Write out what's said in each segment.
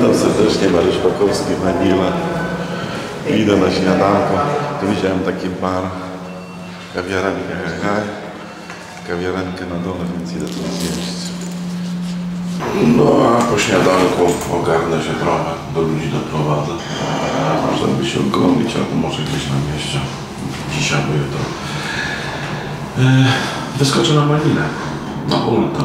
Witam serdecznie, Mariusz Pakowski, Manila. Idę na śniadanko. Tu widziałem taki bar, kawiarenkę na dole, więc idę tu zjeść. No a po śniadanku ogarnę się trochę, do ludzi doprowadzę. Można by się oglądać, albo może gdzieś na mieście. Dzisiaj, bo jutro. Wyskoczę na Maninę, na ultę.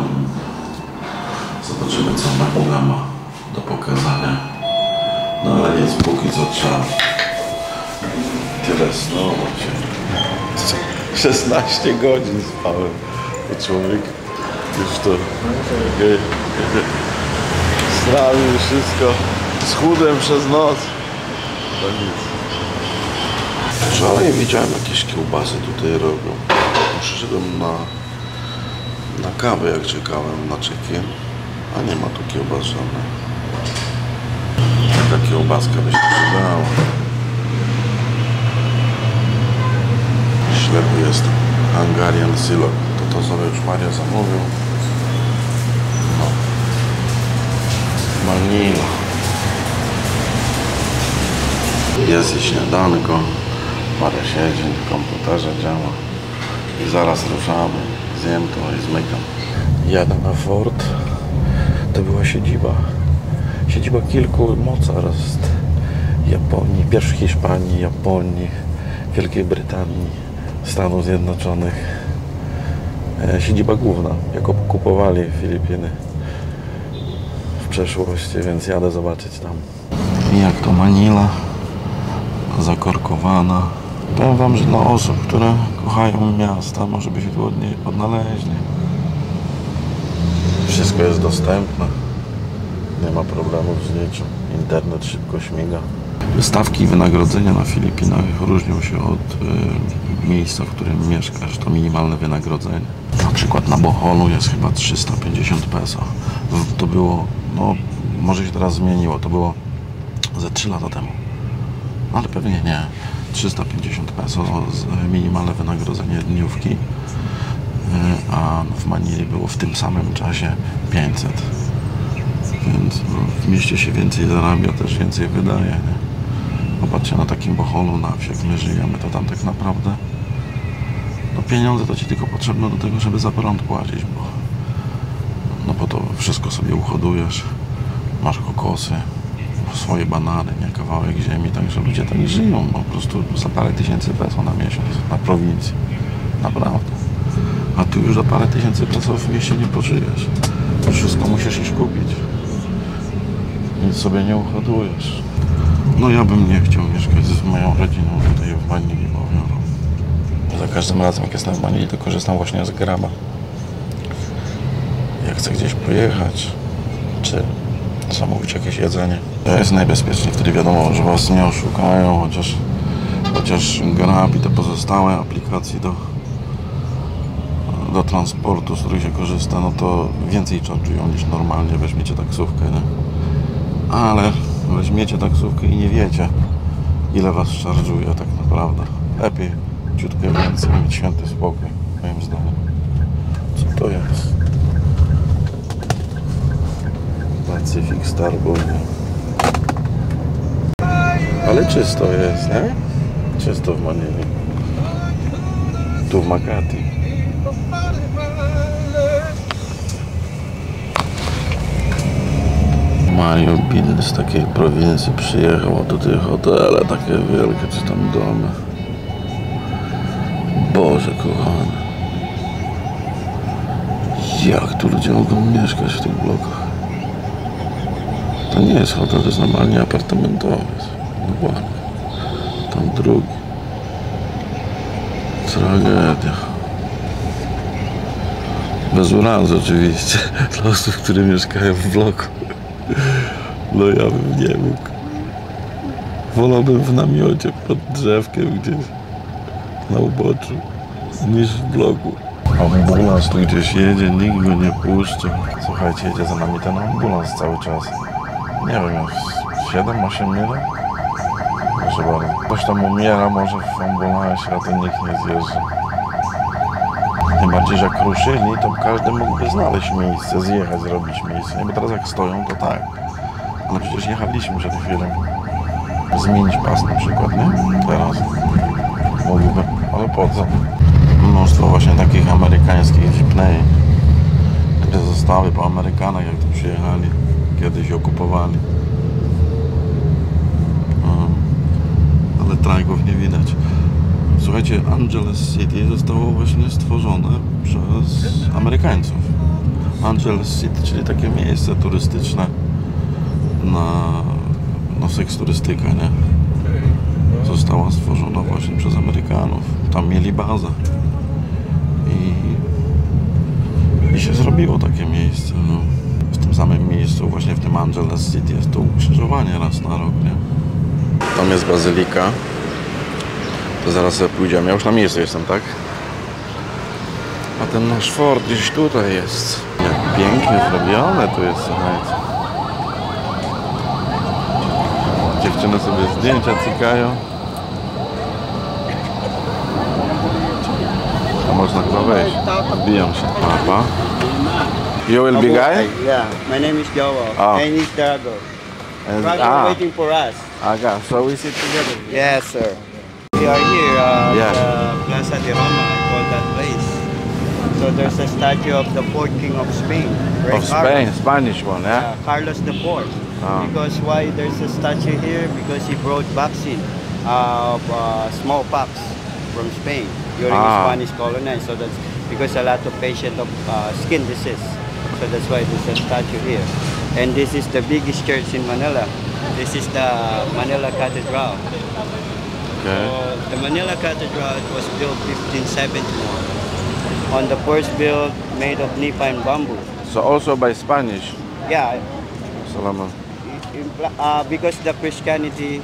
Zobaczymy, co Manila ma do pokazania. No ale nic, póki co trzeba tyle snu. 16 godzin spałem. To człowiek już to strawił wszystko. Schudłem przez noc. To nic. Wczoraj widziałem jakieś kiełbasy tutaj robią. Przyszedłem na kawę, jak czekałem na check-in, a nie ma tu kiełbas żadnej. Taka kiełbaska by się przydała. Ślepy jestem. Hungarian Silog. To sobie już Maria zamówił. No. Manila. Jest i śniadanko. Maria siedzi, w komputerze działa. I zaraz ruszamy. Zjem to i zmykam. Jadę na Fort. To była siedziba kilku mocarstw. Japonii, pierwszych Hiszpanii, Japonii, Wielkiej Brytanii, Stanów Zjednoczonych. Siedziba główna, jak okupowali Filipiny w przeszłości, więc jadę zobaczyć tam. Jak to Manila, zakorkowana. Powiem wam, że dla osób, które kochają miasta, może by się tu odnaleźli. Wszystko jest dostępne. Nie ma problemów z niczym. Internet szybko śmiga. Stawki wynagrodzenia na Filipinach różnią się od miejsca, w którym mieszkasz. To minimalne wynagrodzenie. Na przykład na Boholu jest chyba 350 peso. To było, no może się teraz zmieniło, to było ze 3 lata temu. Ale pewnie nie. 350 peso minimalne wynagrodzenie dniówki. A w Manili było w tym samym czasie 500. Więc w mieście się więcej zarabia, też więcej wydaje. Nie? Popatrzcie na takim Boholu, na wsi, jak my żyjemy, to tam tak naprawdę no pieniądze to ci tylko potrzebne do tego, żeby za prąd płacić, bo to wszystko sobie uhodujesz, masz kokosy, swoje banany, nie, kawałek ziemi, także ludzie tak żyją, po prostu za parę tysięcy peso na miesiąc, na prowincji, naprawdę. A tu już za parę tysięcy peso w mieście nie pożyjesz, wszystko musisz iść kupić, nic sobie nie uhodujesz. No ja bym nie chciał mieszkać z moją rodziną tutaj w Manili, bo za każdym razem jak jestem w Manili, to korzystam właśnie z Graba. Jak chcę gdzieś pojechać, czy zamówić jakieś jedzenie. To jest najbezpieczniej, wtedy wiadomo, że was nie oszukają, chociaż Grab i te pozostałe aplikacje do transportu, z których się korzysta, no to więcej charge'ują niż normalnie weźmiecie taksówkę, nie? Ale weźmiecie taksówkę i nie wiecie, ile was charge'uje tak naprawdę. Lepiej ciutkę więcej, mieć święty spokój, moim zdaniem. Co to jest? Pacific Star Bowie. Ale czysto jest, nie? Czysto w Manili. Tu w Makati. Mario Bin z takiej prowincji przyjechał, do tych hotele takie wielkie, czy tam domy. Boże kochany. Jak tu ludzie mogą mieszkać w tych blokach? To nie jest hotel, to jest normalnie apartamentowiec. No ładnie. Tam drugi. Tragedia. Bez urazy oczywiście. Dla osób, które mieszkają w bloku. No ja bym nie mógł. Wolałbym w namiocie pod drzewkiem gdzieś na uboczu niż w bloku. Ambulans tu gdzieś jedzie, nikt go nie puszcza. Słuchajcie, jedzie za nami ten ambulans cały czas. Nie wiem, już 7-8 minut? Proszę bardzo. Ktoś tam umiera może w ambulansie, a to nikt nie zjeżdża. Tym bardziej, że jak ruszyli, to każdy mógłby znaleźć miejsce, zjechać, zrobić miejsce. Nie, bo teraz jak stoją, to tak. Ale przecież jechaliśmy przed chwilą. Zmienić pas na przykład, nie? Teraz. Mógłby, ale po co? Mnóstwo właśnie takich amerykańskich jeepney, które zostały po Amerykanach, jak tu przyjechali. Kiedyś okupowali. Ale trajków nie widać. Słuchajcie, Angeles City zostało właśnie stworzone przez Amerykańców. Angeles City, czyli takie miejsce turystyczne na seksturystykę, nie? Została stworzona właśnie przez Amerykanów. Tam mieli bazę. I się zrobiło takie miejsce, no. W tym samym miejscu, właśnie w tym Angeles City jest to ukrzyżowanie raz na rok, nie? Tam jest bazylika. To zaraz sobie pójdziemy. Ja już na miejscu jestem, tak? A ten nasz fort gdzieś tutaj jest. Jak pięknie zrobione tu jest, słuchajcie. Dziewczyny sobie zdjęcia cykają. A można chyba wejść. Odbijam się. Papa. You will be guy? Yeah, my name is Joel. Oh. And he's Drago. Drago waiting for us. Okay, so we sit together. Yes, sir. We are here Yeah. at Plaza de Roma, I call that place. So there's a statue of the fourth king of Spain. Of Spain, Spanish one, yeah? Carlos IV. Oh. Because why there's a statue here? Because he brought vaccine of smallpox from Spain during the Spanish colony. So that's because a lot of patients of skin disease. So that's why there's a statue here. And this is the biggest church in Manila. This is the Manila Cathedral. Okay. So the Manila Cathedral was built 1571. On the first build made of nipa and bamboo. So also by Spanish? Yeah. Salaman. Because the Christianity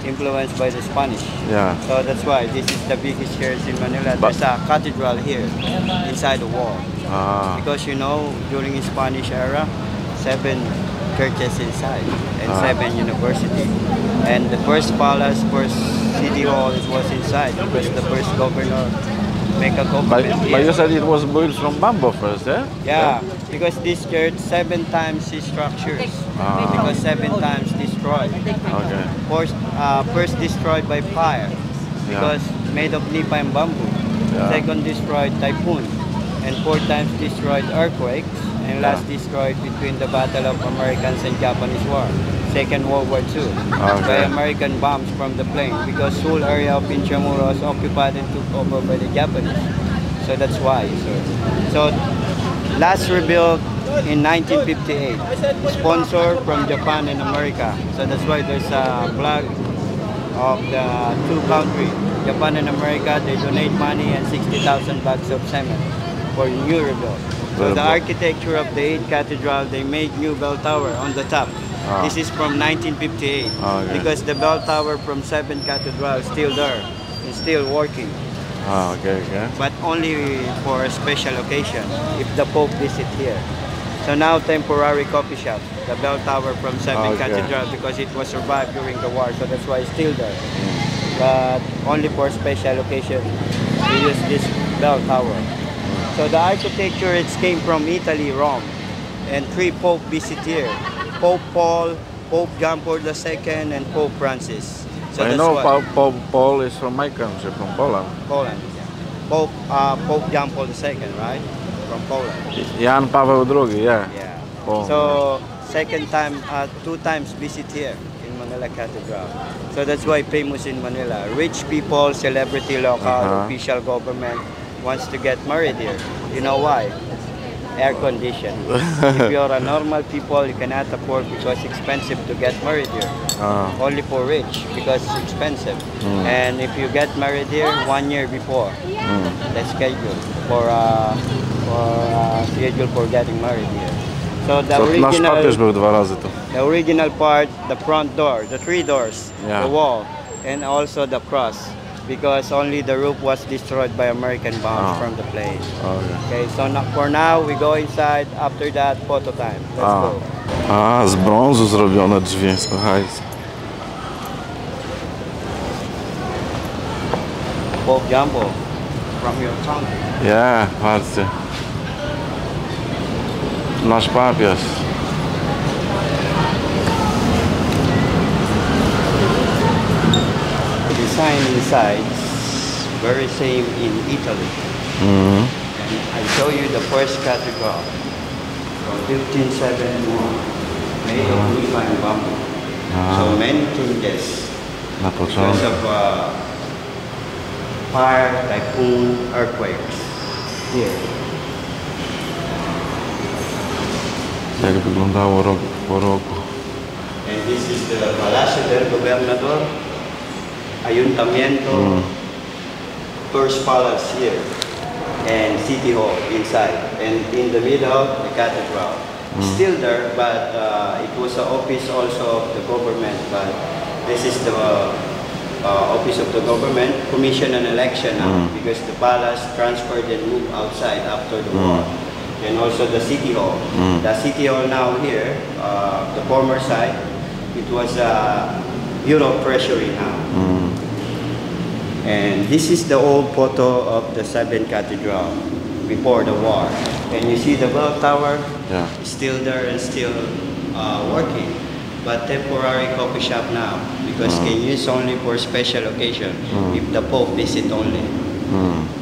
influenced by the Spanish. Yeah. So that's why this is the biggest church in Manila. There's a cathedral here inside the wall. Because you know, during the Spanish era, 7 churches inside and 7 universities. And the first palace, first city hall, it was inside because the first governor make a government here. But you said it was built from bamboo first, eh? Yeah, because this church 7 times is structures. Because 7 times destroyed. Okay. First destroyed by fire because made of nipa and bamboo. Yeah. Second destroyed typhoon. And 4 times destroyed earthquakes. And last destroyed between the Battle of Americans and Japanese War. Second World War II. By American bombs from the plane. Because whole area of Pinchamura was occupied and took over by the Japanese. So that's why. So last rebuilt in 1958. Sponsored from Japan and America. So that's why there's a flag of the 2 countries. Japan and America, they donate money and 60,000 bags of cement for new rebuild. So the architecture of the 8th cathedral, they made new bell tower on the top. This is from 1958 because the bell tower from 7th cathedral is still there and still working. Okay. But only for a special occasion if the Pope visit here. So now temporary coffee shop, the bell tower from 7th cathedral because it was survived during the war, so that's why it's still there. But only for special occasion we use this bell tower. So the architecture, it came from Italy, Rome, and 3 Pope visit here. Pope Paul, Pope John Paul II, and Pope Francis. So I know Pope Paul is from my country, from Poland. Poland, yeah. Pope John Paul II, right? From Poland. Jan Paweł II, yeah. Yeah. So second time, 2 times visit here in Manila Cathedral. So that's why famous in Manila. Rich people, celebrity, local, official government wants to get married here. You know why? Air condition. If you're a normal people, you cannot afford because it's expensive to get married here. Only for rich because it's expensive. And if you get married here 1 year before, the schedule for getting married here. So the Nasz Papież był 2 razy tu. The original part, the front door, the 3 doors, the wall, and also the cross. Because only the roof was destroyed by American bombs from the plane. Okay, so for now we go inside. After that, photo time. Let's go. Z brązu zrobione drzwi, słuchajcie. Pope Jumbo from your country. Yeah, patrzcie. Nasz papież. sides, very same in Italy. And I show you the first cathedral from 1571, made of Filipino bamboo. So many changes because of fire, typhoon, earthquakes here. Jak wyglądało rok po roku. And this is the Palacio del Gobernador, Ayuntamiento, First Palace here, and City Hall inside. And in the middle, the cathedral. Still there, but it was an office also of the government. But this is the office of the government, commission and election now, because the palace transferred and moved outside after the war. And also the City Hall. The City Hall now here, the former side, it was a Bureau of Treasury now. And this is the old photo of the Seven Cathedral before the war. And you see the bell tower, still there and still working. But temporary coffee shop now, because can use only for special occasion, if the Pope visit only.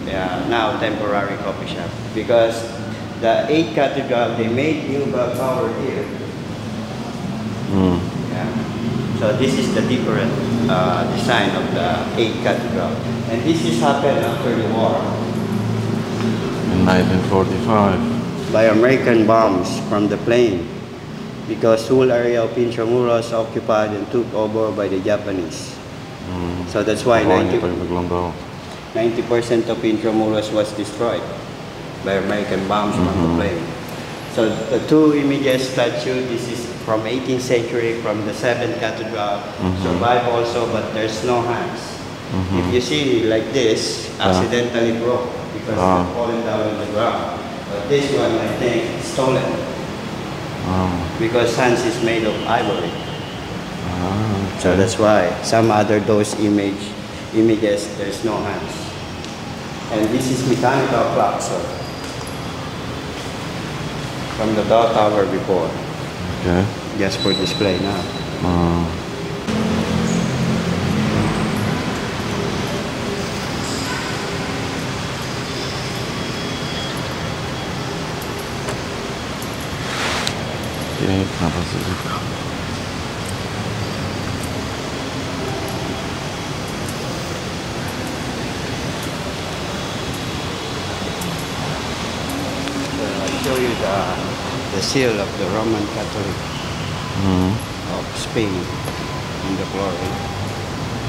Yeah, now temporary coffee shop. Because the 8th cathedral, they made new bell tower here. Yeah. So this is the different design of the 8th cathedral. And this is happened after the war. In 1945. By American bombs from the plane. Because whole area of Intramuros occupied and took over by the Japanese. So that's why 90% of Intramuros was destroyed by American bombs from the plane. So the two images statue, this is from 18th century, from the 7th cathedral, survived also, but there's no hands. If you see like this, accidentally broke because it's falling down on the ground. But this one, I think, stolen. Because hands is made of ivory. So that's why some other those images, there's no hands. And this is mechanical clock, sir. From the bell tower before. Okay. Just for display now. Piękna bazylika. I'll show you the seal of the Roman Catholic of Spain in the glory,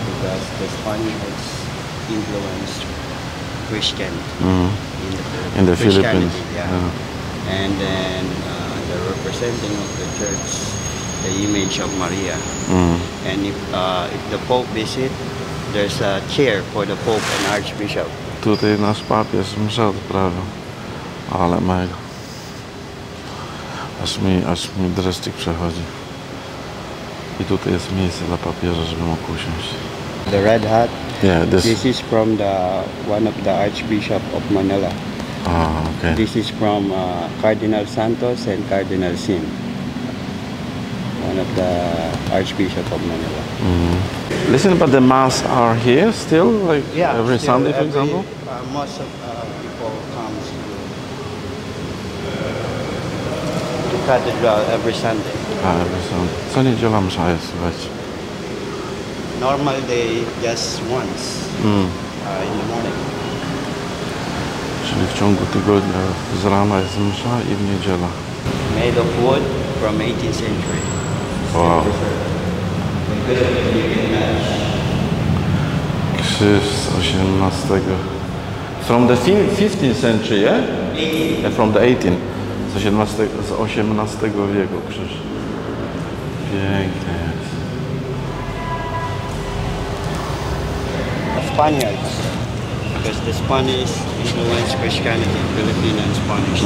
because the Spaniards influenced Christian in the Philippines. And then the representing of the church, the image of Maria. And if the Pope visit, there's a chair for the Pope and Archbishop. Tutaj nasz papież mszę odprawiał, ale mega. Aż mi dreszczyk przechodzi. I tutaj jest miejsce dla papieża, żeby mógł usiąść. The red hat. Yeah, this is from one of the Archbishop of Manila. Okay. This is from Cardinal Santos and Cardinal Sim, one of the Archbishop of Manila. Listen, but the mass are here still, like every still, Sunday, for example? Most of people comes to cathedral every Sunday. Every Sunday. Co niedziela msza jest, słuchajcie. Normal day, just once in the morning. Czyli w ciągu tygodnia z rana jest msza i w niedziela. Made of wood from 18th century. Wow. Krzyż z XVIII. From the 15th century, yeah? 18th. From the 18th. Z XVIII wieku krzyż. Pięknie jest. Spaniards. Because the Spanish influenced Christianity, Filipino and Spanish,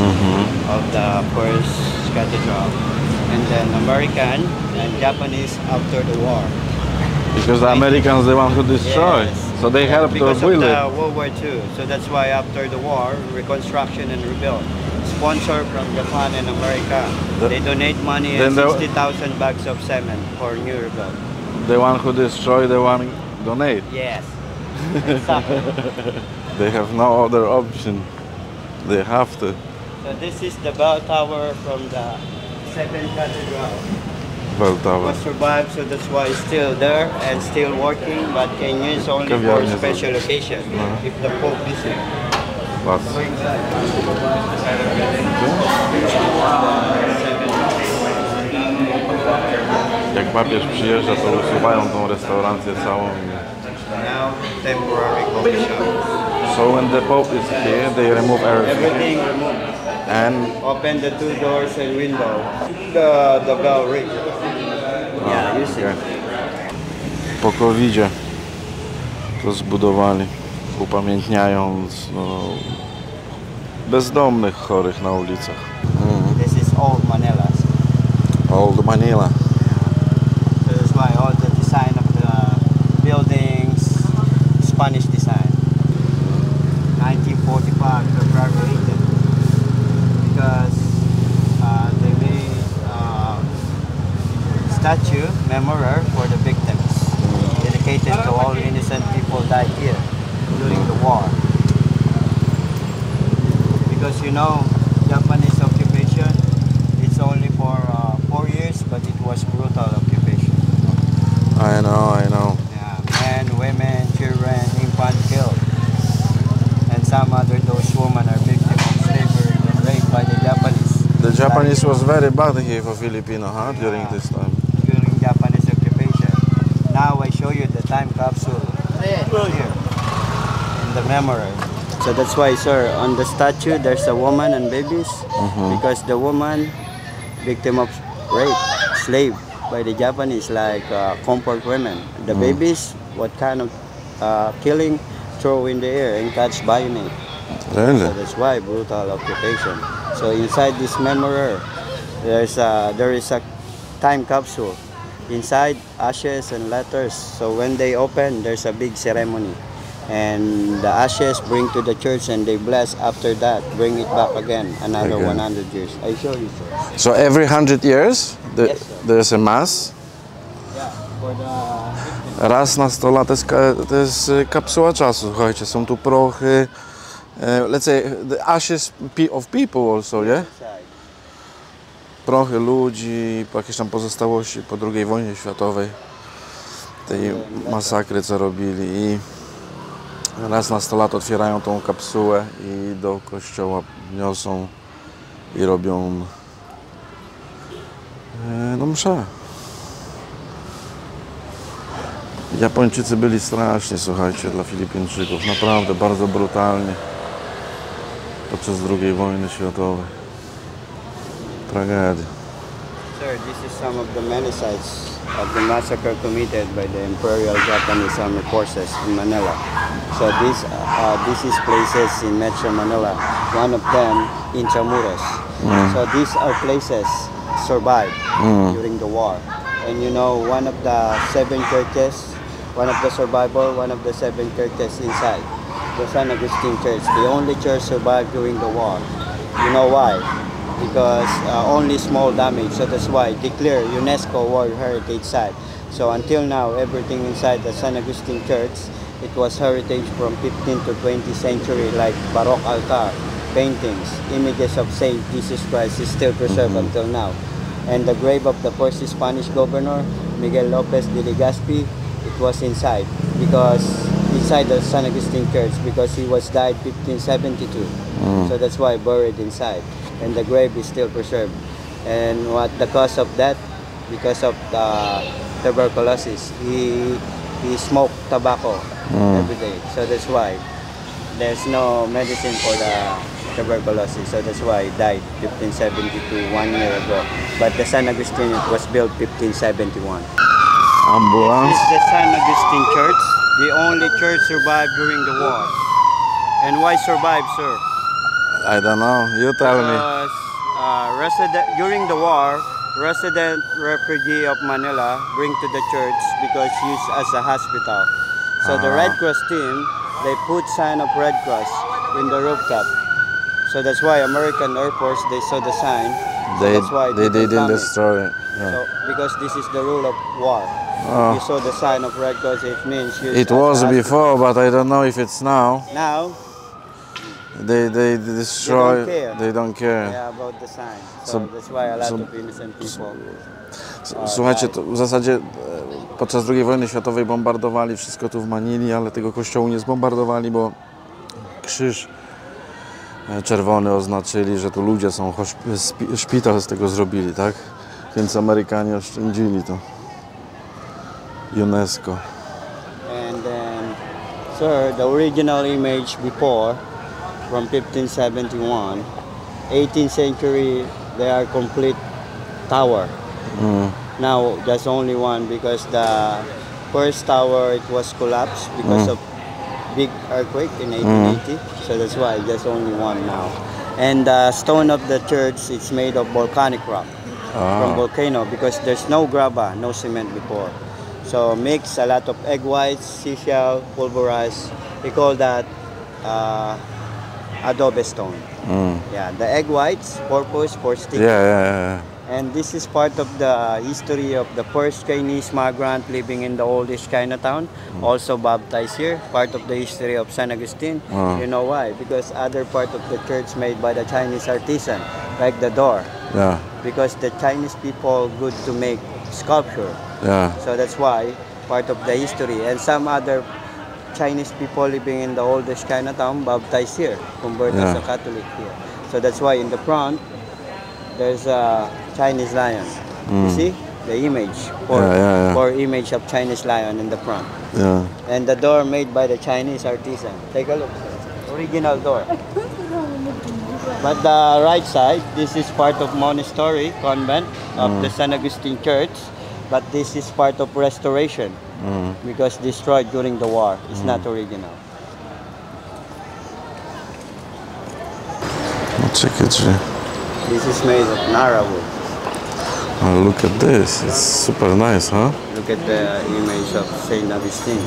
of the first cathedral. And then American and Japanese after the war. Because the Americans, the one who destroyed, so they helped to build it. Because of the World War II, so that's why after the war, reconstruction and rebuild. Sponsor from Japan and America. They donate money and 60,000 bags of cement for new rebuild. The one who destroyed, the one donate. Yes. and soccer. They have no other option. They have to. So this is the bell tower from the second cathedral. Bell tower. Was survived, so that's why it's still there and still working, but can use only for special occasion if the Pope visit. Pas. Jak papież przyjeżdża, to usuwają tą restaurację całą. Now temporary coffee shop. So when the Pope is here, they remove everything. Everything removed. And Open the two doors and window. The bell ring. Yeah, you see. okay. Po COVID-zie to zbudowali, upamiętniając bezdomnych chorych na ulicach. This is old Manila. Old Manila. So that's why all the design of the buildings, Spanish design. 1945, they graduated because they made statue memorial for the victims, dedicated to all innocent people died here during the war. Because you know, Japanese occupation, it's only for 4 years, but it was brutal occupation. I know. Yeah, men, women, children, infants killed. And some other those women are victims of slavery and raped by the Japanese. The Japanese was very bad here for Filipino, during this time. During Japanese occupation. Now I show you the time capsule here in the memorial. So that's why, sir, on the statue there's a woman and babies, because the woman victim of rape, slave by the Japanese, like comfort women. The babies, what kind of killing, throw in the air and catch bayonet. Really? So that's why brutal occupation. So inside this memorial, there is a time capsule. Inside, ashes and letters. So when they open, there's a big ceremony. And the ashes bring to the church and they bless after that. Bring it back again, another 100 years. I show you, sir. So every 100 years, Yes, sir. there's a mass? Yeah, for the... Raz na 100 lat to jest kapsuła czasu, słuchajcie, są tu prochy, let's say the ashes of people also, yeah? Prochy ludzi, jakieś tam pozostałości po II wojnie światowej, tej masakry, co robili, i raz na 100 lat otwierają tą kapsułę i do kościoła niosą i robią mszę. Japończycy byli straszni, słuchajcie, dla Filipińczyków, naprawdę bardzo brutalnie podczas II wojny światowej. Tragedia. Sir, this is some of the many sites of the massacre committed by the Imperial Japanese Army Forces in Manila. So this is places in Metro Manila. One of them in Intramuros. So these are places survived during the war. And you know, one of the 7 churches, one of the survivor, one of the 7 churches inside, the San Agustin Church, the only church survived during the war. You know why? Because only small damage, so that's why declare UNESCO World Heritage Site. So until now, everything inside the San Agustin Church, it was heritage from 15th to 20th century, like Baroque altar, paintings, images of Saint Jesus Christ is still preserved until now. And the grave of the first Spanish governor, Miguel Lopez de Legazpi, it was inside, because inside the San Agustin Church, because he was died 1572. So that's why buried inside. And the grave is still preserved. And what the cause of that? Because of the tuberculosis. He smoked tobacco every day. So that's why there's no medicine for the tuberculosis. So that's why he died 1572, 1 year ago. But the San Agustin, it was built 1571. Ambulance. This is the San Agustin Church. The only church survived during the war. And why survive, sir? I don't know, you tell me. Because during the war, resident refugee of Manila bring to the church because used as a hospital. So the Red Cross team, they put sign of Red Cross in the rooftop. So that's why American Air Force, they saw the sign. So They that's why didn't destroy it. So, because this is the rule of war. You saw the sign of red cross, it means it was before, but I don't know if it's now. Now, they destroy. They don't care. Yeah, about the sign. So that's why a lot of innocent people. Słuchajcie, to w zasadzie podczas II wojny światowej bombardowali wszystko tu w Manili, ale tego kościołu nie zbombardowali, bo krzyż czerwony oznaczyli, że tu ludzie są, szpital z tego zrobili, tak? Więc Amerykanie oszczędzili to. UNESCO. And then, sir, the original image before, from 1571, 18th century, they are complete tower. Now, there's only one because the first tower, it was collapsed because of big earthquake in 1880. So that's why there's only one now. And the stone of the church, it's made of volcanic rock from volcano because there's no grava, no cement before. So mix a lot of egg whites, seashell, pulverized. We call that adobe stone. Yeah, the egg whites, purpose for sticking. Yeah. And this is part of the history of the first Chinese migrant living in the oldest Chinatown, also baptized here, part of the history of San Agustin. You know why? Because other part of the church made by the Chinese artisan, like the door. Yeah. Because the Chinese people good to make sculpture. Yeah. So that's why part of the history. And some other Chinese people living in the oldest Chinatown baptized here, converted as a Catholic here. So that's why in the front, there's a Chinese lion. You see the image for image of Chinese lion in the front. Yeah. And the door made by the Chinese artisan. Take a look, original door. But the right side, this is part of monastery convent of the San Agustin Church. But this is part of restoration because destroyed during the war. It's not original. This is made of Nara wood. Oh, look at this. It's super nice, huh? Look at the image of Saint Augustine.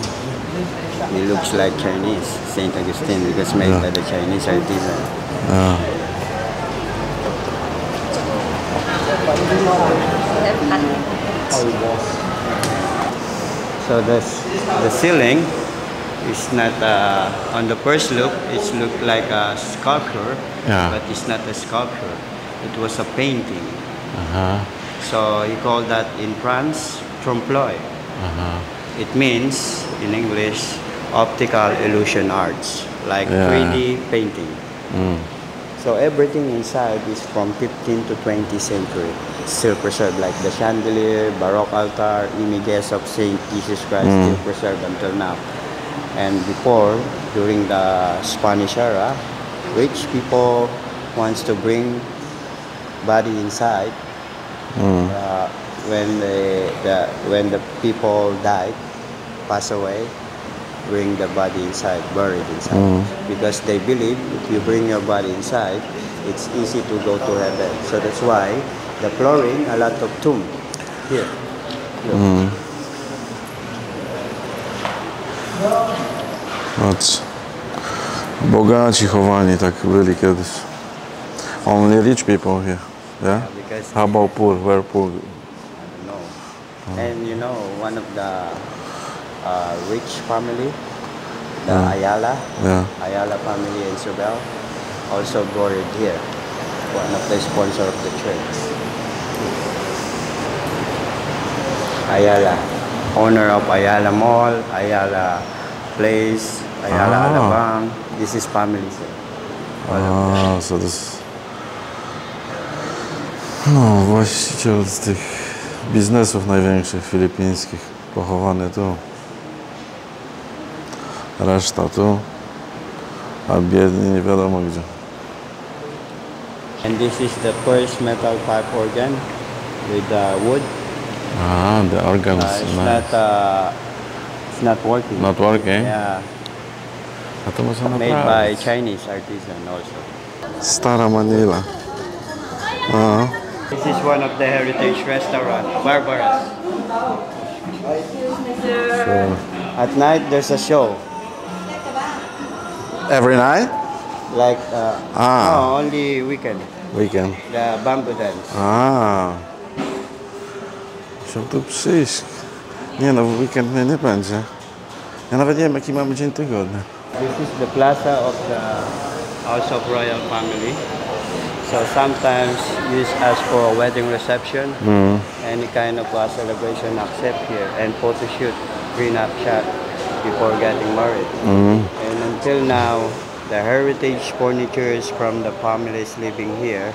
It looks like Chinese, Saint Augustine, because made by the Chinese artisan. So the ceiling is not on the first look. It looked like a sculpture, but it's not a sculpture. It was a painting. So you call that in France trompe-l'œil. It means in English optical illusion arts, like 3D painting. So everything inside is from 15th to 20th century. It's still preserved, like the chandelier, Baroque altar, images of Saint Jesus Christ still preserved until now. And before, during the Spanish era, rich people wants to bring body inside. When the people died, pass away, bring the body inside, buried inside. Because they believe if you bring your body inside, it's easy to go to heaven. So that's why the flooring, a lot of tomb here. Bogaci chowani tak byli kiedyś. Only rich people here. Yeah? How about poor? Where poor? No. And you know, one of the rich family, the Ayala family in Subel, also buried here. One of the sponsors of the church. Ayala, owner of Ayala Mall, Ayala Place, Ayala Alabang. This is family. So this... No, właściciel z tych biznesów największych filipińskich pochowany tu. Reszta tu, a biedni nie wiadomo gdzie. And this is the first metal pipe organ with wood. The organ is it's not working. Not working? Yeah. A to można Made naprawić. by Chinese artisan also. Stara Manila. This is one of the heritage restaurants, Barbara's. So, At night there's a show. every night? Like no, only weekend. Weekend. The bamboo dance. Chciał tu przyjść. Nie no, w weekend mnie nie będzie. Ja nawet nie wiem, jaki mamy dzień tygodnia. This is the plaza of the House of Royal Family. So sometimes you ask for a wedding reception, any kind of a celebration except here, and photo shoot, prenup shot before getting married. And until now, the heritage furniture from the families living here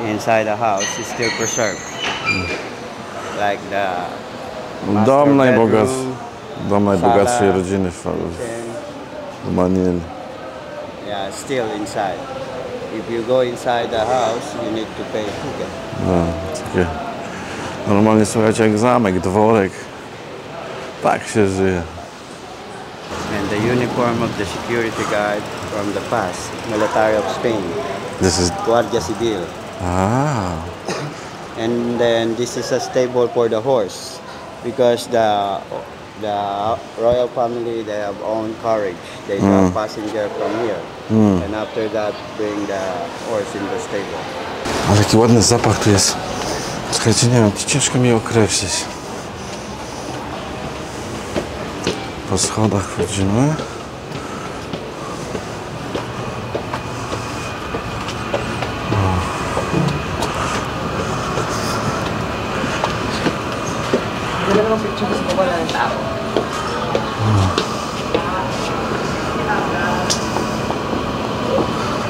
inside the house is still preserved. Like the Dom bedroom, najbogatszej rodziny w Manili. Yeah, still inside. If you go inside the house, you need to pay a ticket. No, takie normalnie, słuchajcie, jak zamek, dworek. Tak się żyje. And the uniform of the security guard from the past, military of Spain. This is... Guardia Civil. Ah. And then this is a stable for the horse, because the royal family, they have own carriage. They have passenger from here, and after that bring the horse in the stable. Ale jaki ładny zapach tu jest. Słuchajcie, nie wiem, ciężko mi określić. Po schodach chodzimy.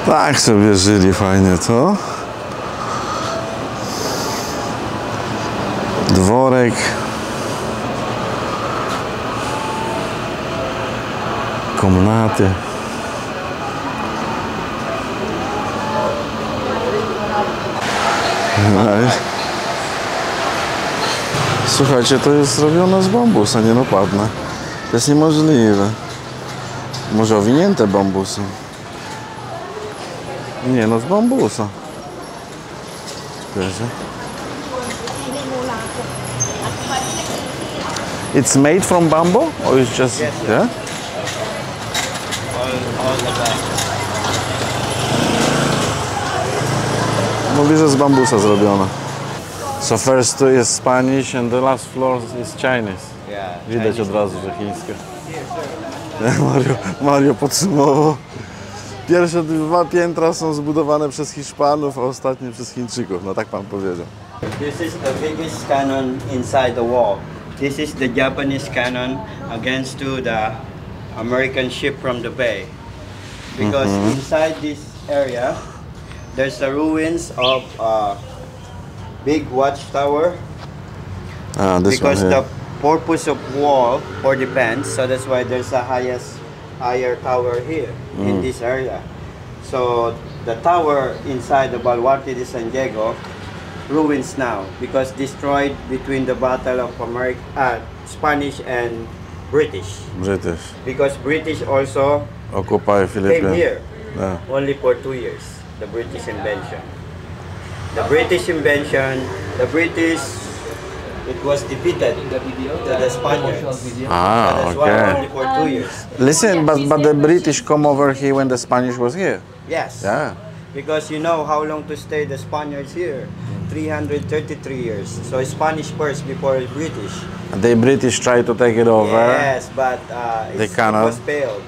Tak sobie żyli fajnie, co? Dworek. Komnaty. Słuchajcie, to jest zrobione z bambusa, nie no padnę. To jest niemożliwe. Może owinięte bambusem. Nie no, z bambusa. Wiecie? It's made from bamboo or it's just... Yes, yeah? All the back. Mówi, że z bambusa zrobione. So first two is Spanish and the last floor is Chinese. Yeah. Widać od razu, że chińskie. Mario podsumował. Pierwsze dwa piętra są zbudowane przez Hiszpanów, a ostatnie przez Chińczyków. No tak pan powiedział. This is the biggest cannon inside the wall. This is the Japanese cannon against to the American ship from the bay. Because inside this area, there's the ruins of a big watchtower. Because the purpose of wall for defense, so that's why there's a higher tower here in this area. So the tower inside the Baluarte de San Diego ruins now because destroyed between the battle of Spanish and British. Because British also Occupy Filipin. came here Yeah. only for 2 years. The British invention. It was defeated to the Spaniards. Ah, That's why okay. only for 2 years. Listen, but the British come over here when the Spanish was here. Yes. Yeah. Because you know how long to stay the Spaniards here. 333 years. So Spanish first before British. And the British tried to take it over. Yes, but They it cannot. was failed.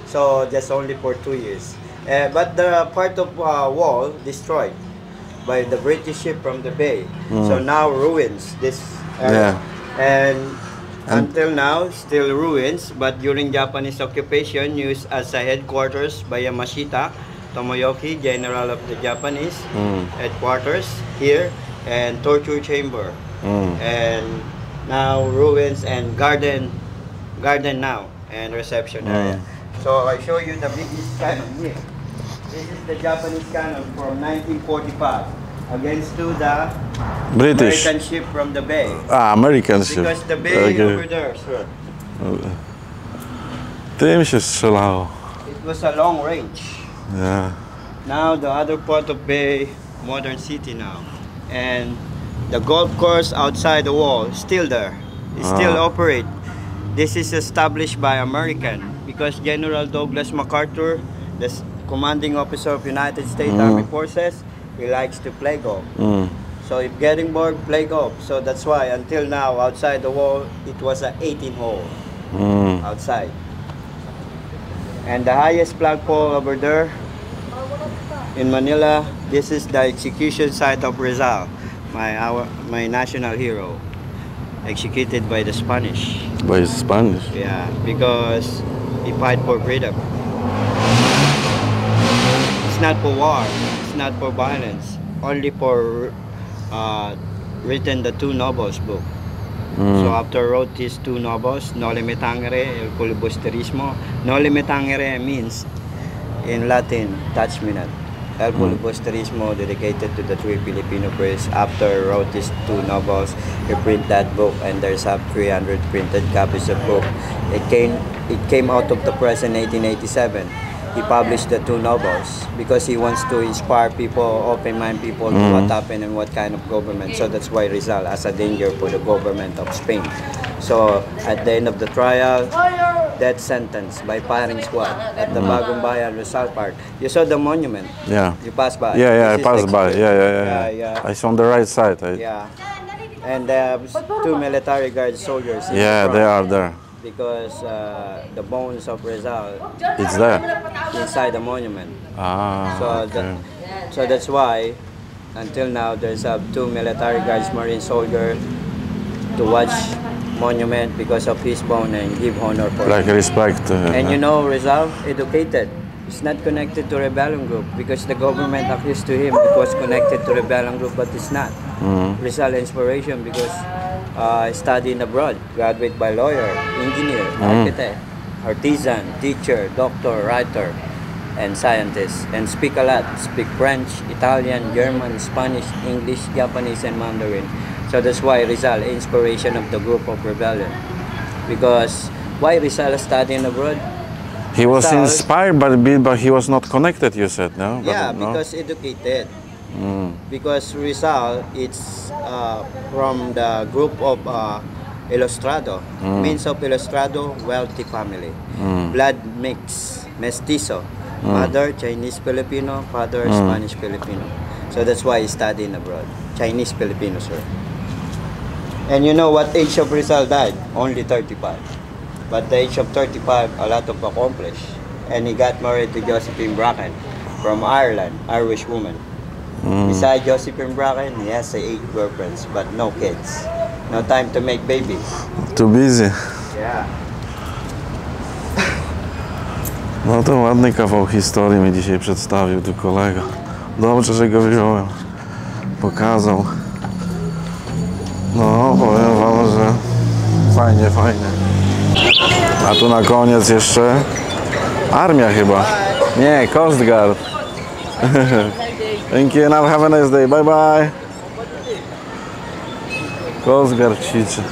So that's only for 2 years. But the part of wall destroyed by the British ship from the bay. So now ruins this area. Yeah. And until now, still ruins, but during Japanese occupation, used as a headquarters by Yamashita Tomoyoki, general of the Japanese headquarters here, and torture chamber. And now ruins and garden now, and reception area. So I show you the biggest cannon here. This is the Japanese cannon from 1945 against to the British. American ship from the bay. Ah, American ship. Because the bay over there, sir. Tym się strzelało. It was a long range. Yeah. Now the other part of bay, modern city now. And the golf course outside the wall, still there. It still operate. This is established by American because General Douglas MacArthur, the commanding officer of United States Army Forces, he likes to play golf. So if getting bored, play golf. So that's why until now, outside the wall, it was an 18 hole outside. And the highest flagpole over there in Manila, this is the execution site of Rizal, my national hero, executed by the Spanish. By the Spanish? Yeah, because he fight for freedom. It's not for war, it's not for violence, only for written the two novels book. So after wrote these two novels, Noli Me Tangere, El Filibusterismo. Noli Me Tangere means in Latin, touch me not. El Filibusterismo, dedicated to the three Filipino priests. After wrote these two novels, he print that book, and there's 300 printed copies of book. It came out of the press in 1887. He published the two novels because he wants to inspire people, open-minded people to what happened and what kind of government. So that's why Rizal as a danger for the government of Spain. So at the end of the trial, death sentence by firing squad at the Bagong Bayan Rizal Park. You saw the monument. Yeah. You passed by. Yeah, I passed by. Yeah. I saw on the right side. Yeah. And two military guard soldiers. Yeah, they are there. Because the bones of Rizal, it's there inside the monument. So that's why until now there's two military guards, marine soldier to watch monument because of his bone and give honor for like him. Respect. And you know, Rizal educated. It's not connected to rebellion group because the government accused to him it was connected to rebellion group, but it's not. Rizal inspiration because studying abroad, graduate by lawyer, engineer, architect, artisan, teacher, doctor, writer, and scientist, and speak a lot. Speak French, Italian, German, Spanish, English, Japanese, and Mandarin. So that's why Rizal, inspiration of the group of rebellion. Because why Rizal studying abroad? He was inspired, but he was not connected, you said, no? Yeah, because educated. Because Rizal, it's from the group of Ilustrado. Means of Ilustrado, wealthy family. Blood mix, mestizo. Mother, Chinese Filipino, father, Spanish Filipino. So that's why he's studying abroad. Chinese Filipino, sir. And you know what age of Rizal died? Only 35. But the age of 35, a lot of accomplished. And he got married to Josephine Bracken from Ireland, Irish woman. Besides Josephine Bracken, he has 8 girlfriends, but no kids. No time to make babies. Too busy. Yeah. No to ładny kawał historii mi dzisiaj przedstawił tu kolega. Dobrze, że go wziąłem. Pokazał. No, powiem wam, że fajnie. A tu na koniec jeszcze armia chyba. Nie, Coast Guard. Thank you, now have a nice day. Bye bye. Coast Guard ćwiczy.